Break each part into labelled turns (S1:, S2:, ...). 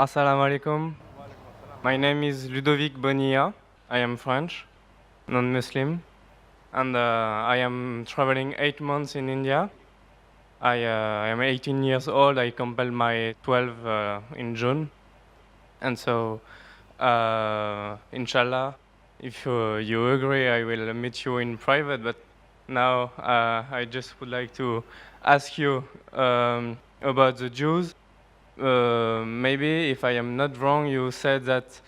S1: Assalamu alaikum. My name is Ludovic Bonilla. I am French, non-Muslim, and I am traveling 8 months in India. I am 18 years old. I completed my 12 in June, and so, inshallah, if you agree, I will meet you in private. But now I just would like to ask you about the Jews. Maybe, if I am not wrong, you said that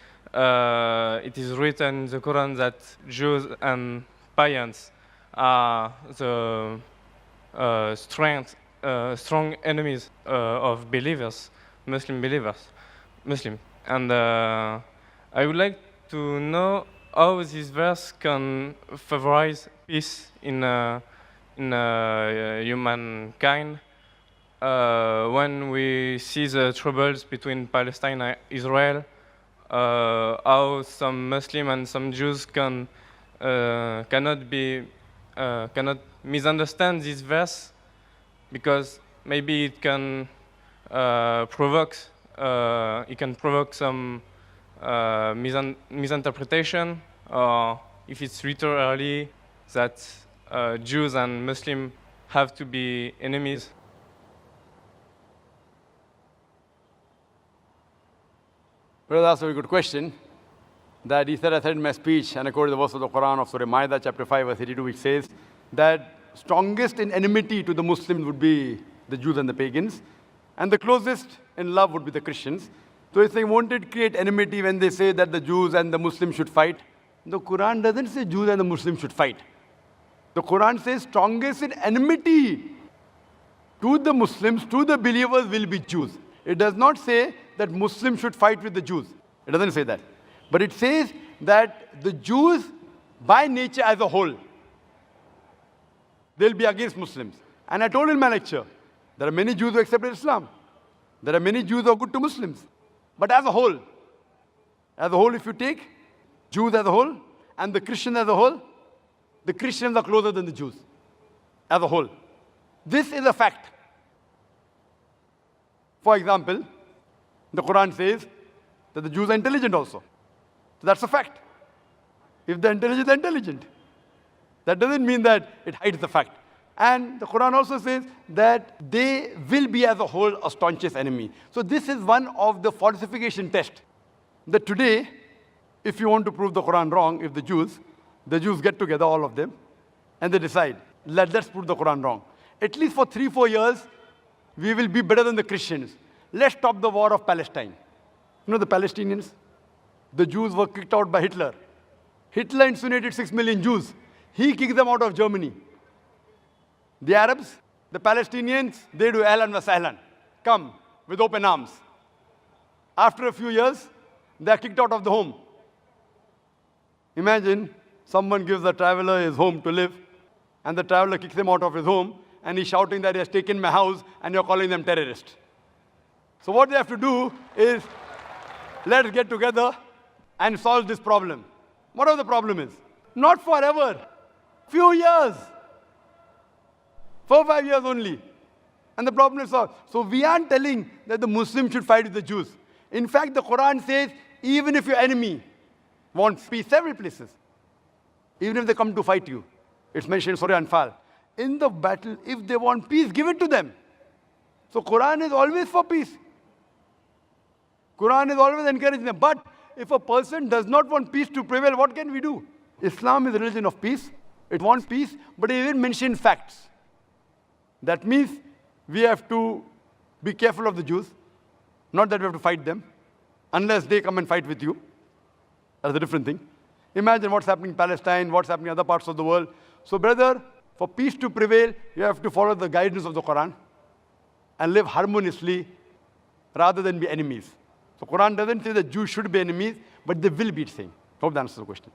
S1: it is written in the Quran that Jews and pagans are the strong enemies of believers, Muslim believers, Muslim. And I would like to know how this verse can favorize peace in humankind. When we see the troubles between Palestine and Israel, how some Muslim and some Jews cannot misunderstand this verse, because maybe it can provoke some misinterpretation, or if it's literally that Jews and Muslims have to be enemies.
S2: Brother asked a very good question. That he said, I said in my speech, and I quoted the verse of the Quran of Surah Ma'idah, chapter 5, verse 82, which says that strongest in enmity to the Muslims would be the Jews and the pagans, and the closest in love would be the Christians. So if they wanted to create enmity when they say that the Jews and the Muslims should fight, the Quran doesn't say Jews and the Muslims should fight. The Quran says strongest in enmity to the Muslims, to the believers, will be Jews. It does not say that Muslims should fight with the Jews. It doesn't say that. But it says that the Jews, by nature as a whole, they'll be against Muslims. And I told in my lecture, there are many Jews who accepted Islam. There are many Jews who are good to Muslims. But as a whole, if you take Jews as a whole and the Christians as a whole, the Christians are closer than the Jews as a whole. This is a fact. For example, the Quran says that the Jews are intelligent also. So that's a fact. If they're intelligent, they're intelligent. That doesn't mean that it hides the fact. And the Quran also says that they will be as a whole a staunchest enemy. So this is one of the falsification tests. That today, if you want to prove the Quran wrong, if the Jews get together, all of them, and they decide, let's prove the Quran wrong. At least for 3-4 years, we will be better than the Christians. Let's stop the war of Palestine. You know the Palestinians? The Jews were kicked out by Hitler. Hitler incinerated 6 million Jews. He kicked them out of Germany. The Arabs, the Palestinians, they do ahlan wa sahlan. Come with open arms. After a few years, they are kicked out of the home. Imagine someone gives a traveler his home to live, and the traveler kicks him out of his home, and he's shouting that he has taken my house, and you're calling them terrorists. So what they have to do is, let's get together and solve this problem. Whatever the problem is. Not forever. Few years. 4-5 years only. And the problem is solved. So we aren't telling that the Muslims should fight with the Jews. In fact, the Quran says, even if your enemy wants peace, several places, even if they come to fight you, it's mentioned in Surah Anfal, in the battle, if they want peace, give it to them. So Quran is always for peace. Quran is always encouraging them. But if a person does not want peace to prevail, what can we do? Islam is a religion of peace. It wants peace, but it even mentions facts. That means we have to be careful of the Jews. Not that we have to fight them, unless they come and fight with you. That's a different thing. Imagine what's happening in Palestine, what's happening in other parts of the world. So brother, for peace to prevail, you have to follow the guidance of the Quran and live harmoniously rather than be enemies. So Quran doesn't say that Jews should be enemies, but they will be, it's saying. Hope that answers the question.